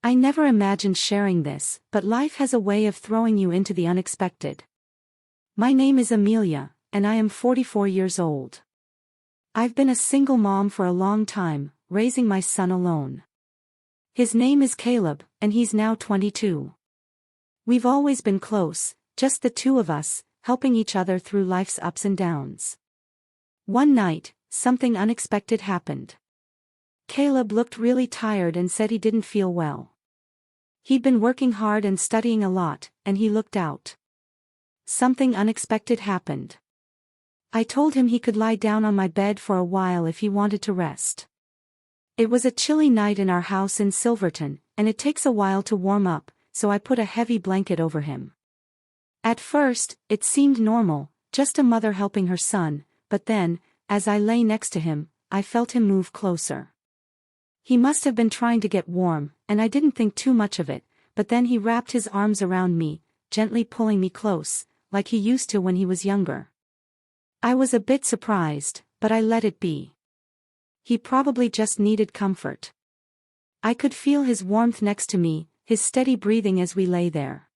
I never imagined sharing this, but life has a way of throwing you into the unexpected. My name is Amelia, and I am 44 years old. I've been a single mom for a long time, raising my son alone. His name is Caleb, and he's now 22. We've always been close, just the two of us, helping each other through life's ups and downs. One night, something unexpected happened. Caleb looked really tired and said he didn't feel well. He'd been working hard and studying a lot, and he looked out. Something unexpected happened. I told him he could lie down on my bed for a while if he wanted to rest. It was a chilly night in our house in Silverton, and it takes a while to warm up, so I put a heavy blanket over him. At first, it seemed normal, just a mother helping her son, but then, as I lay next to him, I felt him move closer. He must have been trying to get warm, and I didn't think too much of it, but then he wrapped his arms around me, gently pulling me close, like he used to when he was younger. I was a bit surprised, but I let it be. He probably just needed comfort. I could feel his warmth next to me, his steady breathing as we lay there.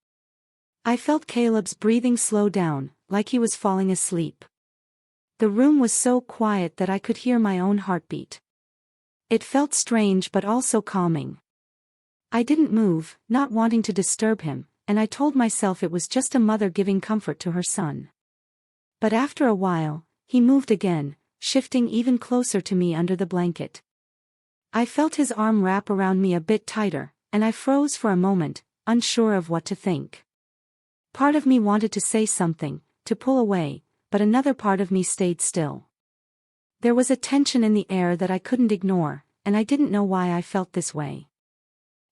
I felt Caleb's breathing slow down, like he was falling asleep. The room was so quiet that I could hear my own heartbeat. It felt strange but also calming. I didn't move, not wanting to disturb him, and I told myself it was just a mother giving comfort to her son. But after a while, he moved again, shifting even closer to me under the blanket. I felt his arm wrap around me a bit tighter, and I froze for a moment, unsure of what to think. Part of me wanted to say something, to pull away, but another part of me stayed still. There was a tension in the air that I couldn't ignore, and I didn't know why I felt this way.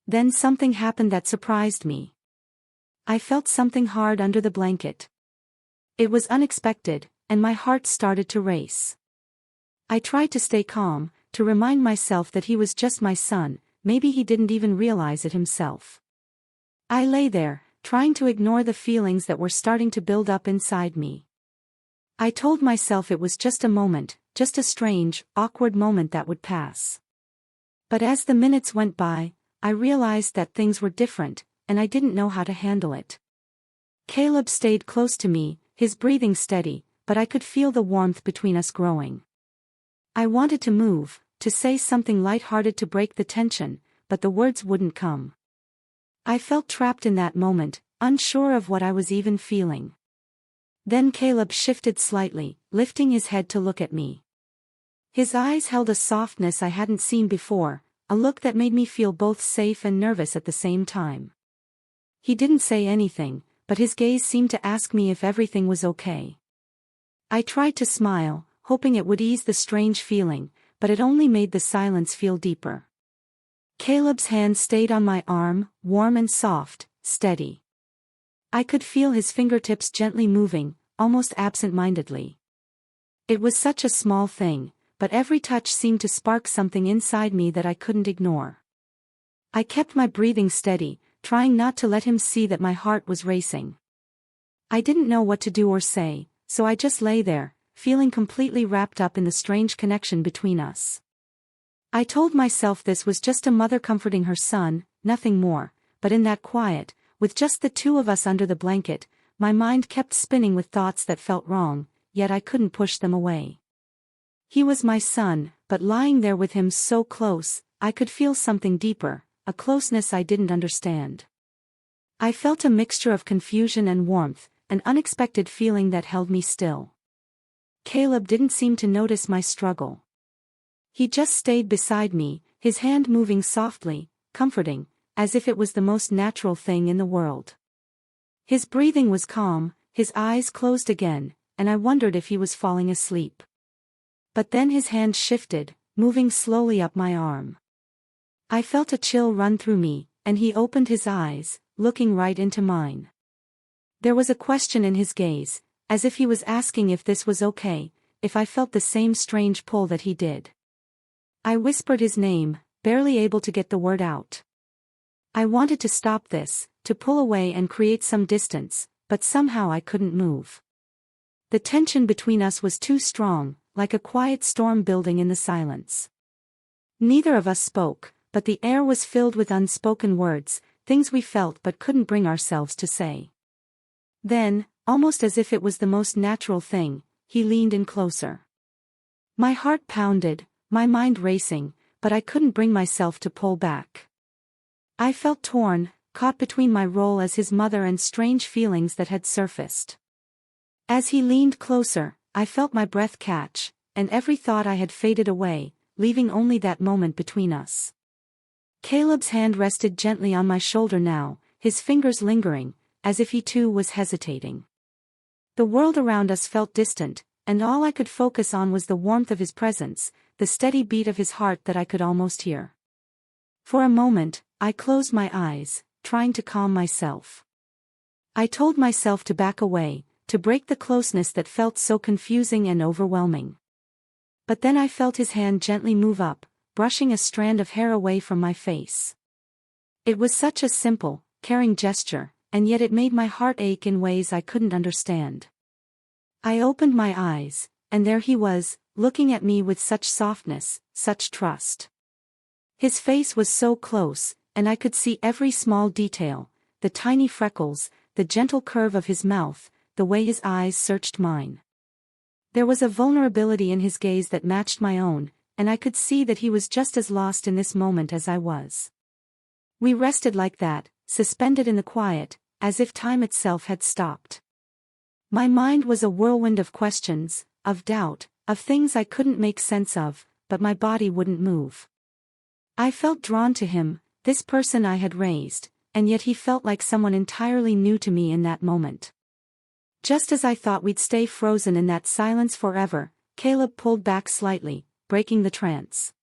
Then something happened that surprised me. I felt something hard under the blanket. It was unexpected, and my heart started to race. I tried to stay calm, to remind myself that he was just my son, maybe he didn't even realize it himself. I lay there, trying to ignore the feelings that were starting to build up inside me. I told myself it was just a moment, just a strange, awkward moment that would pass. But as the minutes went by, I realized that things were different, and I didn't know how to handle it. Caleb stayed close to me, his breathing steady, but I could feel the warmth between us growing. I wanted to move, to say something light-hearted to break the tension, but the words wouldn't come. I felt trapped in that moment, unsure of what I was even feeling. Then Caleb shifted slightly, lifting his head to look at me. His eyes held a softness I hadn't seen before, a look that made me feel both safe and nervous at the same time. He didn't say anything, but his gaze seemed to ask me if everything was okay. I tried to smile, hoping it would ease the strange feeling, but it only made the silence feel deeper. Caleb's hand stayed on my arm, warm and soft, steady. I could feel his fingertips gently moving, almost absent-mindedly. It was such a small thing, but every touch seemed to spark something inside me that I couldn't ignore. I kept my breathing steady, trying not to let him see that my heart was racing. I didn't know what to do or say, so I just lay there, feeling completely wrapped up in the strange connection between us. I told myself this was just a mother comforting her son, nothing more, but in that quiet, with just the two of us under the blanket, my mind kept spinning with thoughts that felt wrong, yet I couldn't push them away. He was my son, but lying there with him so close, I could feel something deeper, a closeness I didn't understand. I felt a mixture of confusion and warmth, an unexpected feeling that held me still. Caleb didn't seem to notice my struggle. He just stayed beside me, his hand moving softly, comforting, as if it was the most natural thing in the world. His breathing was calm, his eyes closed again, and I wondered if he was falling asleep. But then his hand shifted, moving slowly up my arm. I felt a chill run through me, and he opened his eyes, looking right into mine. There was a question in his gaze, as if he was asking if this was okay, if I felt the same strange pull that he did. I whispered his name, barely able to get the word out. I wanted to stop this, to pull away and create some distance, but somehow I couldn't move. The tension between us was too strong, like a quiet storm building in the silence. Neither of us spoke, but the air was filled with unspoken words, things we felt but couldn't bring ourselves to say. Then, almost as if it was the most natural thing, he leaned in closer. My heart pounded, my mind racing, but I couldn't bring myself to pull back. I felt torn, caught between my role as his mother and strange feelings that had surfaced. As he leaned closer, I felt my breath catch, and every thought I had faded away, leaving only that moment between us. Caleb's hand rested gently on my shoulder now, his fingers lingering, as if he too was hesitating. The world around us felt distant, and all I could focus on was the warmth of his presence, the steady beat of his heart that I could almost hear. For a moment, I closed my eyes, trying to calm myself. I told myself to back away, to break the closeness that felt so confusing and overwhelming. But then I felt his hand gently move up, brushing a strand of hair away from my face. It was such a simple, caring gesture, and yet it made my heart ache in ways I couldn't understand. I opened my eyes, and there he was, looking at me with such softness, such trust. His face was so close, and I could see every small detail, the tiny freckles, the gentle curve of his mouth, the way his eyes searched mine. There was a vulnerability in his gaze that matched my own, and I could see that he was just as lost in this moment as I was. We rested like that, suspended in the quiet, as if time itself had stopped. My mind was a whirlwind of questions, of doubt, of things I couldn't make sense of, but my body wouldn't move. I felt drawn to him, this person I had raised, and yet he felt like someone entirely new to me in that moment. Just as I thought we'd stay frozen in that silence forever, Caleb pulled back slightly, breaking the trance.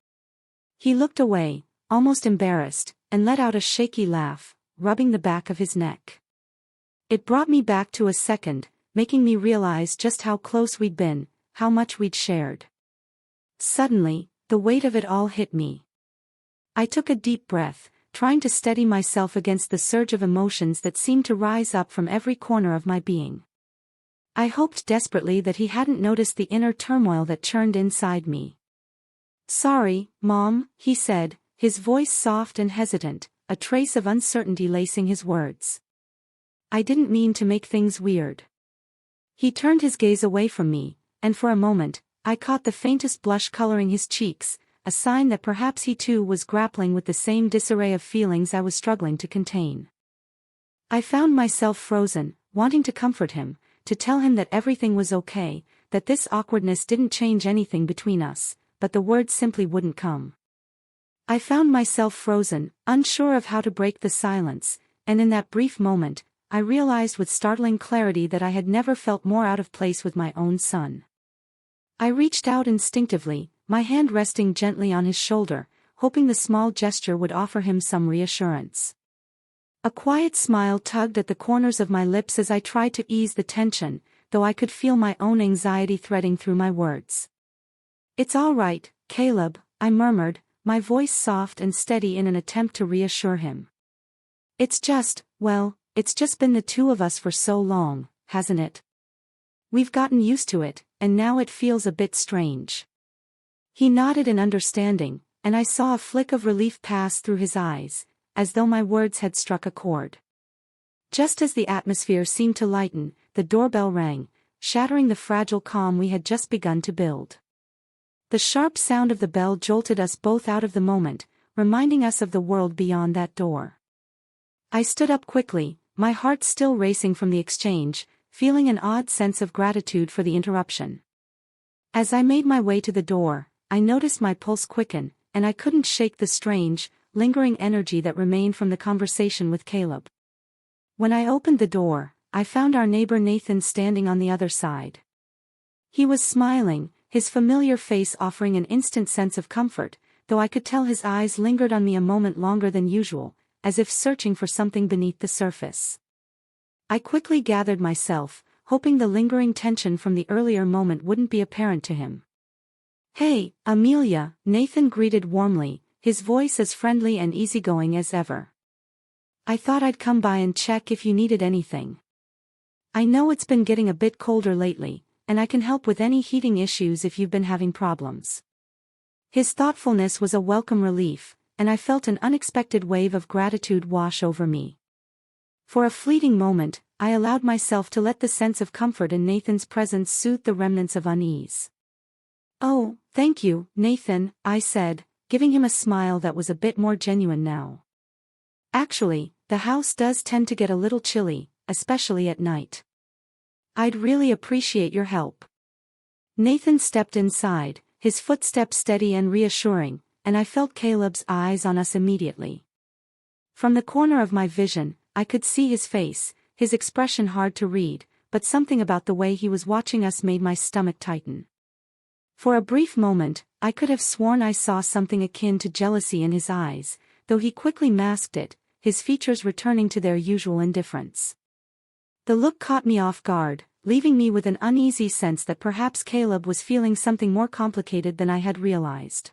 He looked away, almost embarrassed, and let out a shaky laugh, rubbing the back of his neck. It brought me back to a second, making me realize just how close we'd been, how much we'd shared. Suddenly, the weight of it all hit me. I took a deep breath, trying to steady myself against the surge of emotions that seemed to rise up from every corner of my being. I hoped desperately that he hadn't noticed the inner turmoil that churned inside me. "Sorry, Mom," he said, his voice soft and hesitant, a trace of uncertainty lacing his words. "I didn't mean to make things weird." He turned his gaze away from me, and for a moment, I caught the faintest blush coloring his cheeks, a sign that perhaps he too was grappling with the same disarray of feelings I was struggling to contain. I found myself frozen, wanting to comfort him, to tell him that everything was okay, that this awkwardness didn't change anything between us, but the words simply wouldn't come. I found myself frozen, unsure of how to break the silence, and in that brief moment, I realized with startling clarity that I had never felt more out of place with my own son. I reached out instinctively, my hand resting gently on his shoulder, hoping the small gesture would offer him some reassurance. A quiet smile tugged at the corners of my lips as I tried to ease the tension, though I could feel my own anxiety threading through my words. "It's all right, Caleb," I murmured, my voice soft and steady in an attempt to reassure him. It's just been the two of us for so long, hasn't it? We've gotten used to it, and now it feels a bit strange." He nodded in understanding, and I saw a flick of relief pass through his eyes, as though my words had struck a chord. Just as the atmosphere seemed to lighten, the doorbell rang, shattering the fragile calm we had just begun to build. The sharp sound of the bell jolted us both out of the moment, reminding us of the world beyond that door. I stood up quickly, my heart still racing from the exchange, feeling an odd sense of gratitude for the interruption. As I made my way to the door, I noticed my pulse quicken, and I couldn't shake the strange, lingering energy that remained from the conversation with Caleb. When I opened the door, I found our neighbor Nathan standing on the other side. He was smiling, his familiar face offering an instant sense of comfort, though I could tell his eyes lingered on me a moment longer than usual, as if searching for something beneath the surface. I quickly gathered myself, hoping the lingering tension from the earlier moment wouldn't be apparent to him. "Hey, Amelia," Nathan greeted warmly, his voice as friendly and easygoing as ever. "I thought I'd come by and check if you needed anything. I know it's been getting a bit colder lately, and I can help with any heating issues if you've been having problems." His thoughtfulness was a welcome relief, and I felt an unexpected wave of gratitude wash over me. For a fleeting moment, I allowed myself to let the sense of comfort in Nathan's presence soothe the remnants of unease. "Oh, thank you, Nathan," I said, giving him a smile that was a bit more genuine now. "Actually, the house does tend to get a little chilly, especially at night. I'd really appreciate your help." Nathan stepped inside, his footsteps steady and reassuring, and I felt Caleb's eyes on us immediately. From the corner of my vision, I could see his face, his expression hard to read, but something about the way he was watching us made my stomach tighten. For a brief moment, I could have sworn I saw something akin to jealousy in his eyes, though he quickly masked it, his features returning to their usual indifference. The look caught me off guard, leaving me with an uneasy sense that perhaps Caleb was feeling something more complicated than I had realized.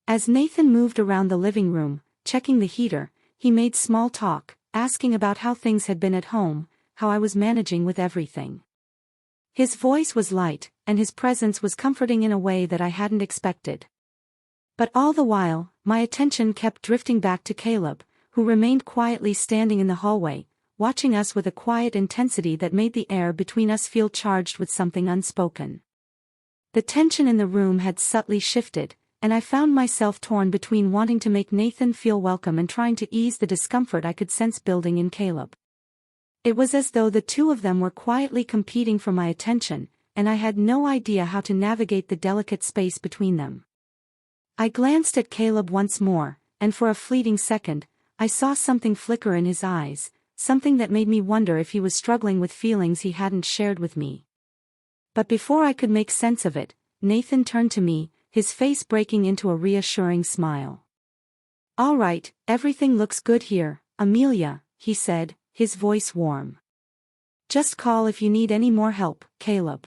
As Nathan moved around the living room, checking the heater, he made small talk, asking about how things had been at home, how I was managing with everything. His voice was light, and his presence was comforting in a way that I hadn't expected. But all the while, my attention kept drifting back to Caleb, who remained quietly standing in the hallway, watching us with a quiet intensity that made the air between us feel charged with something unspoken. The tension in the room had subtly shifted, and I found myself torn between wanting to make Nathan feel welcome and trying to ease the discomfort I could sense building in Caleb. It was as though the two of them were quietly competing for my attention, and I had no idea how to navigate the delicate space between them. I glanced at Caleb once more, and for a fleeting second, I saw something flicker in his eyes, something that made me wonder if he was struggling with feelings he hadn't shared with me. But before I could make sense of it, Nathan turned to me, his face breaking into a reassuring smile. "All right, everything looks good here, Amelia," he said, his voice warm. "Just call if you need any more help, Caleb."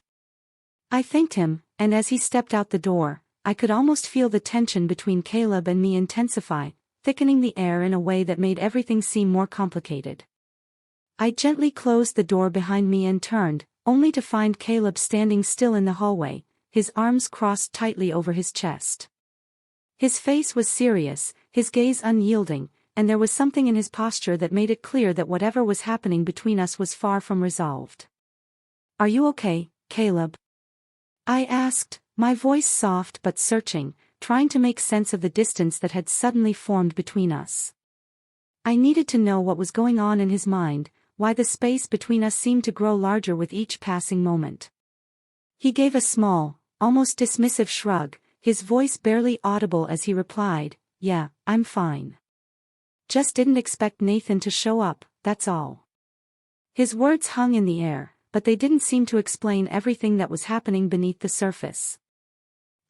I thanked him, and as he stepped out the door, I could almost feel the tension between Caleb and me intensify, thickening the air in a way that made everything seem more complicated. I gently closed the door behind me and turned, only to find Caleb standing still in the hallway, his arms crossed tightly over his chest. His face was serious, his gaze unyielding, and there was something in his posture that made it clear that whatever was happening between us was far from resolved. "Are you okay, Caleb?" I asked, my voice soft but searching, trying to make sense of the distance that had suddenly formed between us. I needed to know what was going on in his mind, why the space between us seemed to grow larger with each passing moment. He gave a small, almost dismissive shrug, his voice barely audible as he replied, "Yeah, I'm fine. Just didn't expect Nathan to show up, that's all." His words hung in the air, but they didn't seem to explain everything that was happening beneath the surface.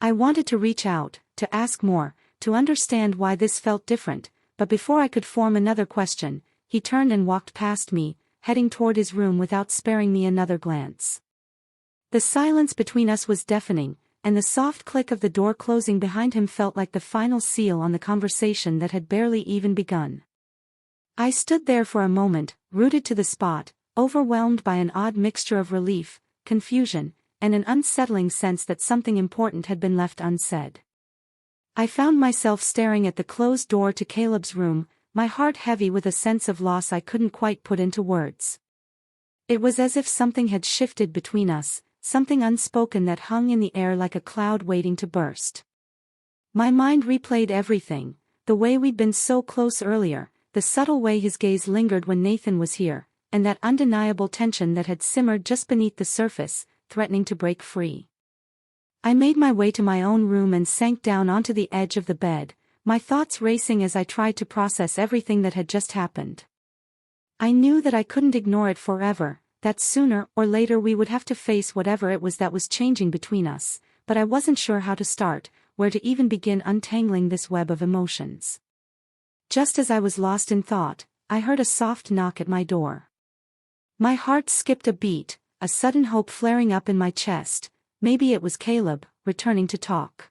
I wanted to reach out, to ask more, to understand why this felt different, but before I could form another question, he turned and walked past me, heading toward his room without sparing me another glance. The silence between us was deafening, and the soft click of the door closing behind him felt like the final seal on the conversation that had barely even begun. I stood there for a moment, rooted to the spot, overwhelmed by an odd mixture of relief, confusion, and an unsettling sense that something important had been left unsaid. I found myself staring at the closed door to Caleb's room, my heart heavy with a sense of loss I couldn't quite put into words. It was as if something had shifted between us, something unspoken that hung in the air like a cloud waiting to burst. My mind replayed everything, the way we'd been so close earlier, the subtle way his gaze lingered when Nathan was here, and that undeniable tension that had simmered just beneath the surface, threatening to break free. I made my way to my own room and sank down onto the edge of the bed, my thoughts racing as I tried to process everything that had just happened. I knew that I couldn't ignore it forever, that sooner or later we would have to face whatever it was that was changing between us, but I wasn't sure how to start, where to even begin untangling this web of emotions. Just as I was lost in thought, I heard a soft knock at my door. My heart skipped a beat, a sudden hope flaring up in my chest. Maybe it was Caleb, returning to talk.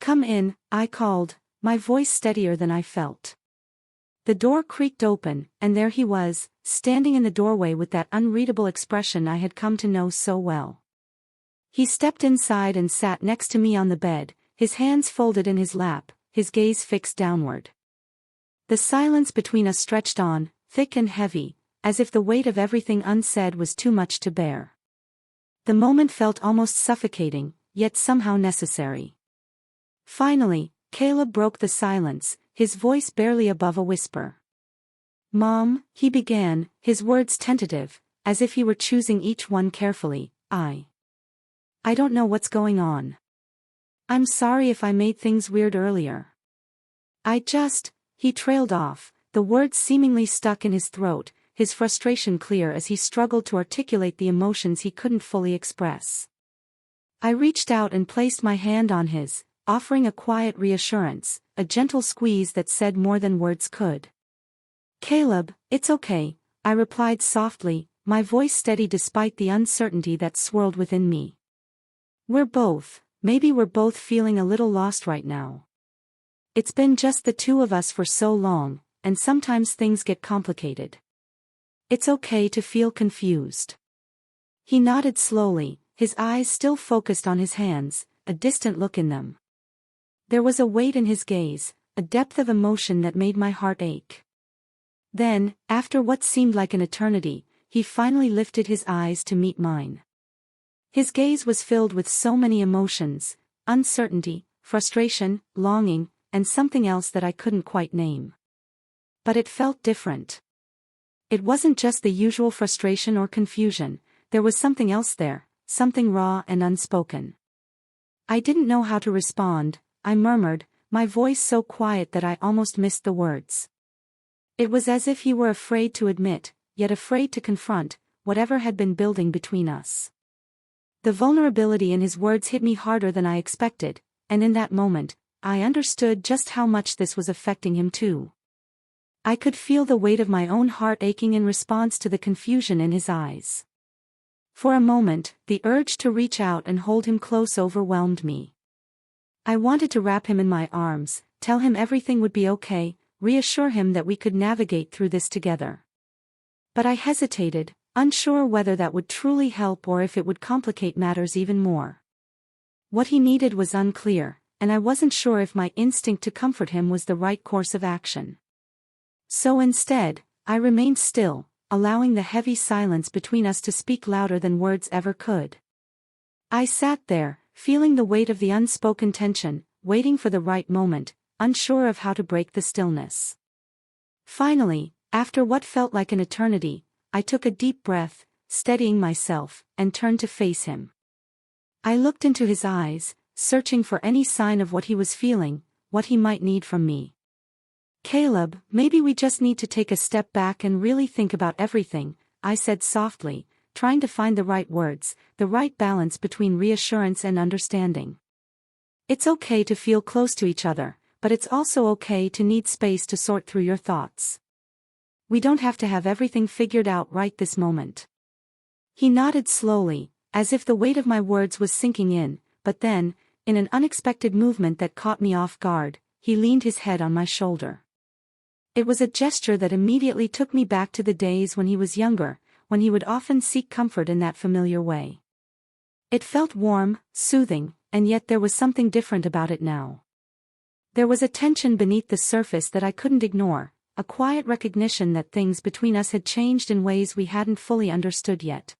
"Come in," I called, my voice steadier than I felt. The door creaked open, and there he was, standing in the doorway with that unreadable expression I had come to know so well. He stepped inside and sat next to me on the bed, his hands folded in his lap, his gaze fixed downward. The silence between us stretched on, thick and heavy, as if the weight of everything unsaid was too much to bear. The moment felt almost suffocating, yet somehow necessary. Finally, Caleb broke the silence, his voice barely above a whisper. "Mom," he began, his words tentative, as if he were choosing each one carefully. I don't know what's going on. I'm sorry if I made things weird earlier. He trailed off, the words seemingly stuck in his throat, his frustration clear as he struggled to articulate the emotions he couldn't fully express. I reached out and placed my hand on his, offering a quiet reassurance, a gentle squeeze that said more than words could. "Caleb, it's okay," I replied softly, my voice steady despite the uncertainty that swirled within me. Maybe we're both feeling a little lost right now. It's been just the two of us for so long, and sometimes things get complicated. It's okay to feel confused." He nodded slowly, his eyes still focused on his hands, a distant look in them. There was a weight in his gaze, a depth of emotion that made my heart ache. Then, after what seemed like an eternity, he finally lifted his eyes to meet mine. His gaze was filled with so many emotions: uncertainty, frustration, longing, and something else that I couldn't quite name. But it felt different. It wasn't just the usual frustration or confusion, there was something else there, something raw and unspoken. I didn't know how to respond, I murmured, my voice so quiet that I almost missed the words. It was as if he were afraid to admit, yet afraid to confront, whatever had been building between us. The vulnerability in his words hit me harder than I expected, and in that moment, I understood just how much this was affecting him too. I could feel the weight of my own heart aching in response to the confusion in his eyes. For a moment, the urge to reach out and hold him close overwhelmed me. I wanted to wrap him in my arms, tell him everything would be okay, reassure him that we could navigate through this together. But I hesitated, unsure whether that would truly help or if it would complicate matters even more. What he needed was unclear, and I wasn't sure if my instinct to comfort him was the right course of action. So instead, I remained still, allowing the heavy silence between us to speak louder than words ever could. I sat there, feeling the weight of the unspoken tension, waiting for the right moment, unsure of how to break the stillness. Finally, after what felt like an eternity, I took a deep breath, steadying myself, and turned to face him. I looked into his eyes, searching for any sign of what he was feeling, what he might need from me. "Caleb, maybe we just need to take a step back and really think about everything," I said softly, trying to find the right words, the right balance between reassurance and understanding. "It's okay to feel close to each other, but it's also okay to need space to sort through your thoughts. We don't have to have everything figured out right this moment." He nodded slowly, as if the weight of my words was sinking in, but then, in an unexpected movement that caught me off guard, he leaned his head on my shoulder. It was a gesture that immediately took me back to the days when he was younger, when he would often seek comfort in that familiar way. It felt warm, soothing, and yet there was something different about it now. There was a tension beneath the surface that I couldn't ignore, a quiet recognition that things between us had changed in ways we hadn't fully understood yet.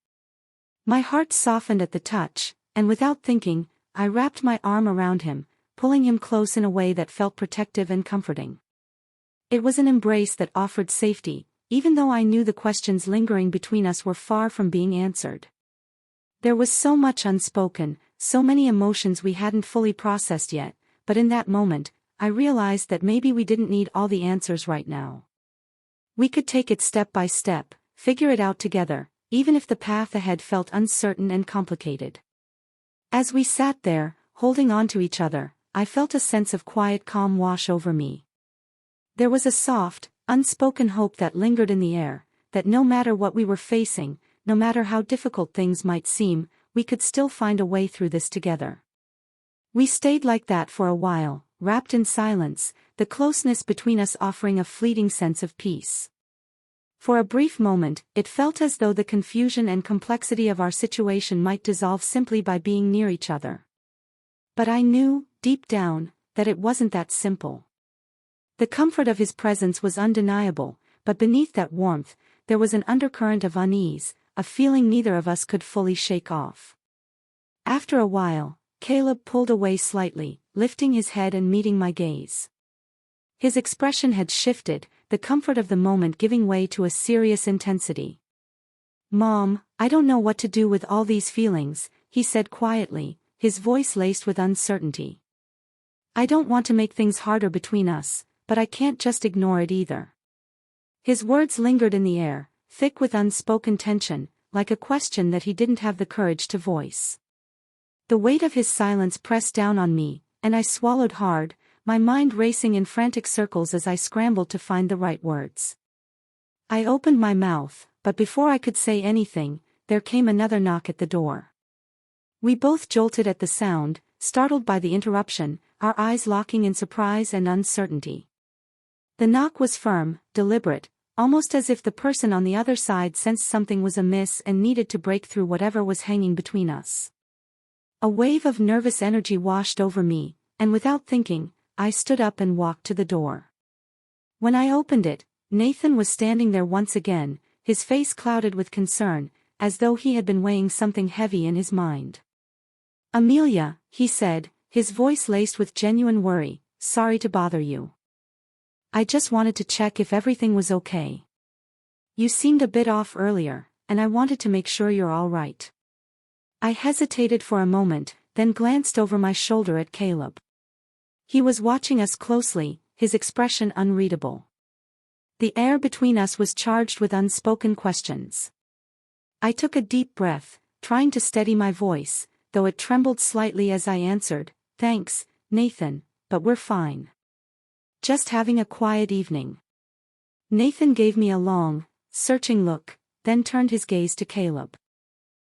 My heart softened at the touch, and without thinking, I wrapped my arm around him, pulling him close in a way that felt protective and comforting. It was an embrace that offered safety, even though I knew the questions lingering between us were far from being answered. There was so much unspoken, so many emotions we hadn't fully processed yet, but in that moment, I realized that maybe we didn't need all the answers right now. We could take it step by step, figure it out together, even if the path ahead felt uncertain and complicated. As we sat there, holding on to each other, I felt a sense of quiet calm wash over me. There was a soft, unspoken hope that lingered in the air, that no matter what we were facing, no matter how difficult things might seem, we could still find a way through this together. We stayed like that for a while, wrapped in silence, the closeness between us offering a fleeting sense of peace. For a brief moment, it felt as though the confusion and complexity of our situation might dissolve simply by being near each other. But I knew, deep down, that it wasn't that simple. The comfort of his presence was undeniable, but beneath that warmth, there was an undercurrent of unease, a feeling neither of us could fully shake off. After a while, Caleb pulled away slightly, lifting his head and meeting my gaze. His expression had shifted, the comfort of the moment giving way to a serious intensity. "Mom, I don't know what to do with all these feelings," he said quietly, his voice laced with uncertainty. "I don't want to make things harder between us, but I can't just ignore it either." His words lingered in the air, thick with unspoken tension, like a question that he didn't have the courage to voice. The weight of his silence pressed down on me, and I swallowed hard, my mind racing in frantic circles as I scrambled to find the right words. I opened my mouth, but before I could say anything, there came another knock at the door. We both jolted at the sound, startled by the interruption, our eyes locking in surprise and uncertainty. The knock was firm, deliberate, almost as if the person on the other side sensed something was amiss and needed to break through whatever was hanging between us. A wave of nervous energy washed over me, and without thinking, I stood up and walked to the door. When I opened it, Nathan was standing there once again, his face clouded with concern, as though he had been weighing something heavy in his mind. "Amelia," he said, his voice laced with genuine worry, "sorry to bother you. I just wanted to check if everything was okay. You seemed a bit off earlier, and I wanted to make sure you're all right." I hesitated for a moment, then glanced over my shoulder at Caleb. He was watching us closely, his expression unreadable. The air between us was charged with unspoken questions. I took a deep breath, trying to steady my voice, though it trembled slightly as I answered, "Thanks, Nathan, but we're fine. Just having a quiet evening." Nathan gave me a long, searching look, then turned his gaze to Caleb.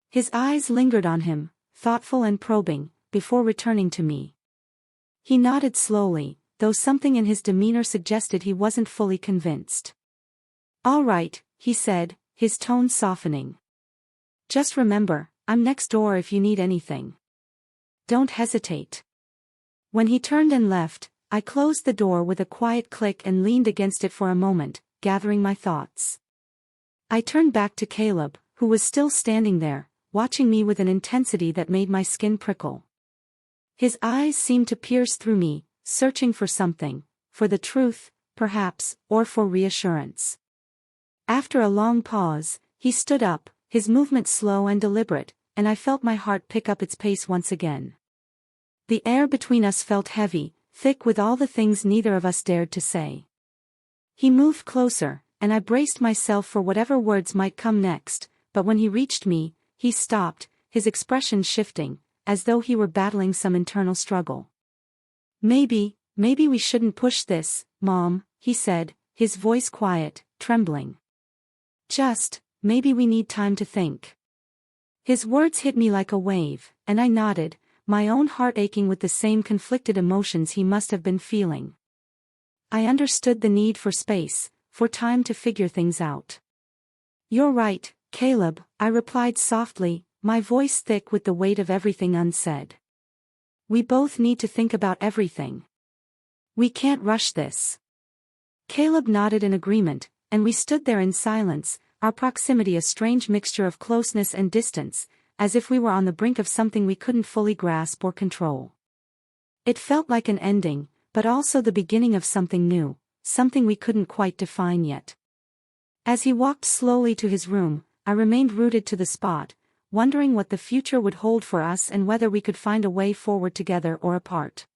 His eyes lingered on him, thoughtful and probing, before returning to me. He nodded slowly, though something in his demeanor suggested he wasn't fully convinced. "All right," he said, his tone softening. "Just remember, I'm next door if you need anything. Don't hesitate." When he turned and left, I closed the door with a quiet click and leaned against it for a moment, gathering my thoughts. I turned back to Caleb, who was still standing there, watching me with an intensity that made my skin prickle. His eyes seemed to pierce through me, searching for something, for the truth, perhaps, or for reassurance. After a long pause, he stood up, his movement slow and deliberate, and I felt my heart pick up its pace once again. The air between us felt heavy, thick with all the things neither of us dared to say. He moved closer, and I braced myself for whatever words might come next, but when he reached me, he stopped, his expression shifting, as though he were battling some internal struggle. Maybe we shouldn't push this, Mom," he said, his voice quiet, trembling. Maybe we need time to think." His words hit me like a wave, and I nodded, my own heart aching with the same conflicted emotions he must have been feeling. I understood the need for space, for time to figure things out. "You're right, Caleb," I replied softly, my voice thick with the weight of everything unsaid. "We both need to think about everything. We can't rush this." Caleb nodded in agreement, and we stood there in silence, our proximity a strange mixture of closeness and distance, as if we were on the brink of something we couldn't fully grasp or control. It felt like an ending, but also the beginning of something new, something we couldn't quite define yet. As he walked slowly to his room, I remained rooted to the spot, wondering what the future would hold for us and whether we could find a way forward together or apart.